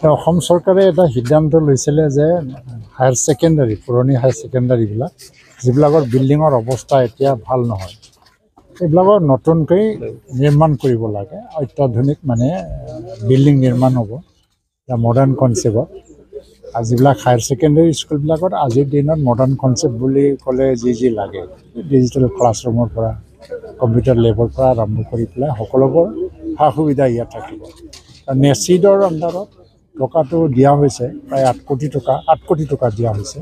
অসম চৰকাৰে এটা সিদ্ধান্ত লৈছিলে যে হায়াৰ ছেকেণ্ডাৰী পুৰণি হায়াৰ ছেকেণ্ডাৰীবিলাক যিবিলাকৰ বিল্ডিঙৰ অৱস্থা এতিয়া ভাল নহয় এইবিলাকৰ নতুনকৈ নিৰ্মাণ কৰিব লাগে অত্যাধুনিক মানে বিল্ডিং নিৰ্মাণ হ'ব মডাৰ্ণ কনচেপ্টত আৰু যিবিলাক হায়াৰ ছেকেণ্ডাৰী স্কুলবিলাকত আজিৰ দিনত মডাৰ্ণ কনচেপ্ট বুলি ক'লে যি লাগে ডিজিটেল ক্লাছৰুমৰ পৰা কম্পিউটাৰ লেবৰ পৰা আৰম্ভ কৰি পেলাই সকলোবোৰ সা সুবিধা ইয়াত থাকিব নেচিডৰ আণ্ডাৰত টকাটো দিয়া হৈছে প্ৰায় 8 কোটি টকা দিয়া হৈছে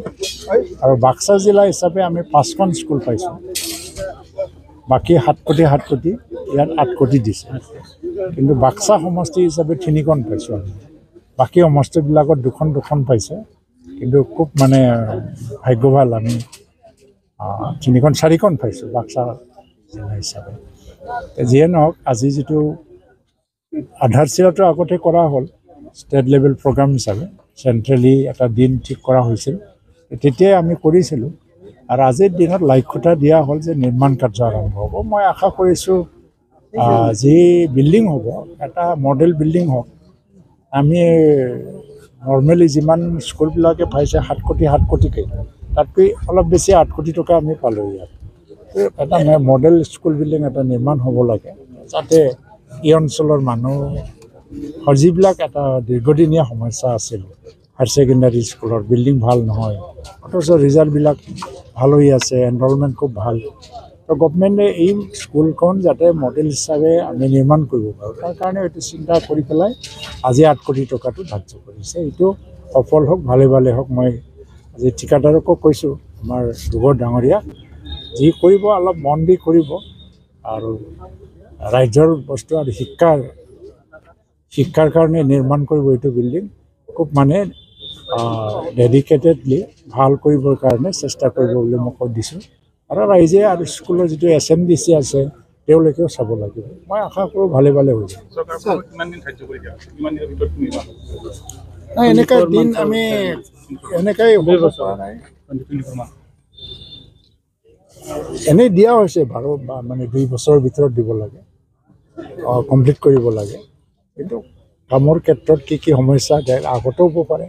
আৰু বাক্সা জিলা হিচাপে আমি 5খন স্কুল পাইছোঁ বাকী 7 কোটি ইয়াত 8 কোটি দিছে কিন্তু বাক্সা সমষ্টি হিচাপে 3খন পাইছোঁ আমি বাকী সমষ্টিবিলাকত দুখন পাইছে কিন্তু খুব মানে ভাগ্য ভাল আমি 4খন পাইছোঁ বাক্সা জিলা হিচাপে যিয়ে নহওক আজি যিটো আধাৰশিলাটো আগতে কৰা হ'ল ষ্টেট লেভেল প্ৰগ্ৰাম হিচাপে চেণ্ট্ৰেলি এটা দিন ঠিক কৰা হৈছিল তেতিয়াই আমি কৰিছিলোঁ আৰু আজিৰ দিনত লাক্ষ্যতা দিয়া হ'ল যে নিৰ্মাণ কাৰ্য আৰম্ভ হ'ব মই আশা কৰিছোঁ যি বিল্ডিং হ'ব এটা মডেল বিল্ডিং হওক আমি নৰ্মেলি যিমান স্কুলবিলাকে পাইছে 7 কোটিকৈ তাতকৈ অলপ বেছি 8 কোটি টকা আমি পালোঁ ইয়াত এটা মডেল স্কুল বিল্ডিং এটা নিৰ্মাণ হ'ব লাগে যাতে এই অঞ্চলৰ মানুহ যিবিলাক এটা দীৰ্ঘদিনীয়া সমস্যা আছিল হায়াৰ ছেকেণ্ডাৰী স্কুলৰ বিল্ডিং ভাল নহয় অথচ ৰিজাল্টবিলাক ভাল হৈ আছে এনৰলমেণ্ট খুব ভাল তো গভমেণ্টে এই স্কুলখন যাতে মডেল হিচাপে আমি নিৰ্মাণ কৰিব পাৰোঁ তাৰ কাৰণে এইটো চিন্তা কৰি পেলাই আজি 8 কোটি টকাটো ধাৰ্য কৰিছে এইটো সফল হওক ভালে হওক মই আজি ঠিকাদাৰকো কৈছোঁ আমাৰ দুগৰ ডাঙৰীয়া যি কৰিব অলপ মন দি কৰিব আৰু ৰাজ্যৰ বস্তু আৰু শিক্ষাৰ কাৰণে নিৰ্মাণ কৰিব এইটো বিল্ডিং খুব মানে ডেডিকেটেডলি ভাল কৰিবৰ কাৰণে চেষ্টা কৰিব বুলি মই কৈ দিছোঁ আৰু ৰাইজে আৰু স্কুলৰ যিটো SMDC আছে তেওঁলোকেও চাব লাগিব মই আশা কৰোঁ ভালে হৈ যাব এনেকুৱা দিন আমি এনেকাই এনেই দিয়া হৈছে বাৰু মানে 2 বছৰৰ ভিতৰত দিব লাগে কমপ্লিট কৰিব লাগে কিন্তু কামৰ ক্ষেত্ৰত কি সমস্যা আগতেও হ'ব পাৰে